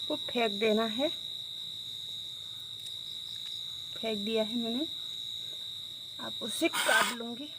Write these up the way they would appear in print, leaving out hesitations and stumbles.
इसको फेंक देना है। फेंक दिया है मैंने, अब उसे काट लूँगी।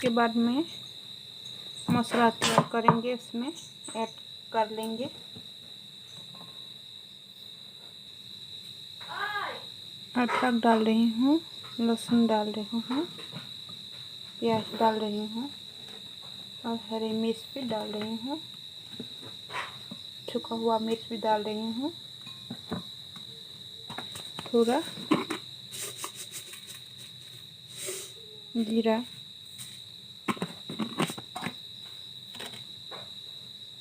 के बाद में मसाला तैयार करेंगे, इसमें ऐड कर लेंगे। अदरक डाल रही हूँ, लहसुन डाल रही हूँ, प्याज डाल रही हूँ और हरी मिर्च भी डाल रही हूँ। सूखा हुआ मिर्च भी डाल रही हूँ। थोड़ा जीरा,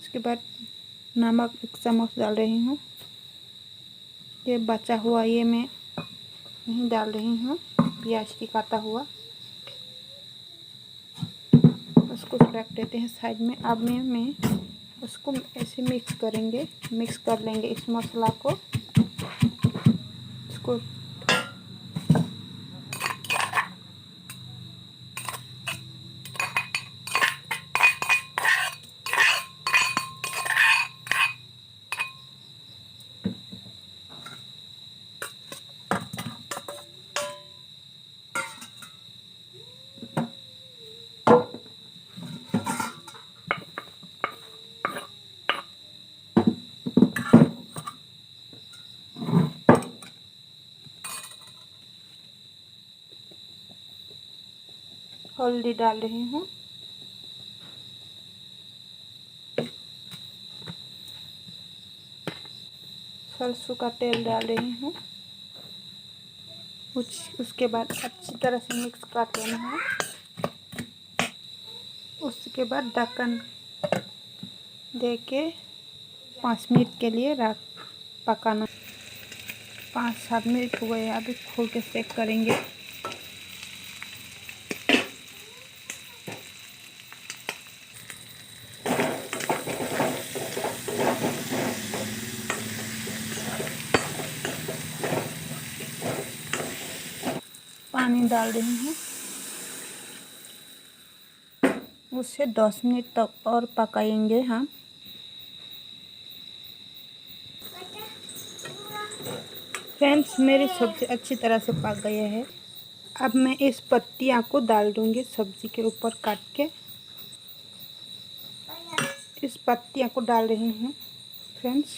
उसके बाद नमक 1 चम्मच डाल रही हूँ। ये बचा हुआ ये मैं नहीं डाल रही हूँ, प्याज की काटा हुआ। उसको रख देते हैं साइड में। अब मैं उसको ऐसे मिक्स करेंगे, मिक्स कर लेंगे इस मसाला को। इसको हल्दी डाल रही हूँ, सरसों का तेल डाल रही हूँ। उसके बाद अच्छी तरह से मिक्स कर देना है। उसके बाद ढक्कन दे के 5 मिनट के लिए पकाना। 5-7 मिनट हुए, अभी खोल के चेक करेंगे। पानी डाल रही हूँ, उसे 10 मिनट तक और पकाएंगे हम। फ्रेंड्स, मेरी सब्ज़ी अच्छी तरह से पक गई है। अब मैं इस पत्तियाँ को डाल दूँगी सब्ज़ी के ऊपर काट के। इस पत्तियाँ को डाल रही हूँ फ्रेंड्स।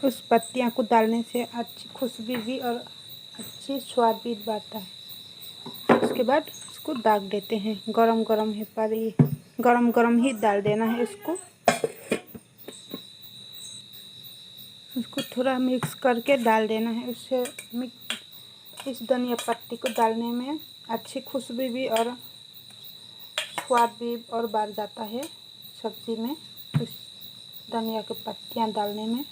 उस पत्तियाँ को डालने से अच्छी खुशबू भी और अच्छी स्वाद भी बढ़ता है। उसके बाद इसको ढक देते हैं। गरम गरम है पर ये गरम गरम ही डाल देना है इसको। उसको थोड़ा मिक्स करके डाल देना है। उससे इस धनिया पत्ती को डालने में अच्छी खुशबू भी और स्वाद भी और बढ़ जाता है सब्ज़ी में, इस धनिया की पत्तियाँ डालने में।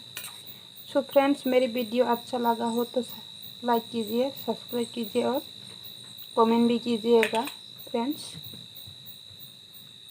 सो फ्रेंड्स, मेरी वीडियो अच्छा लगा हो तो लाइक कीजिए, सब्सक्राइब कीजिए और कमेंट भी कीजिएगा फ्रेंड्स।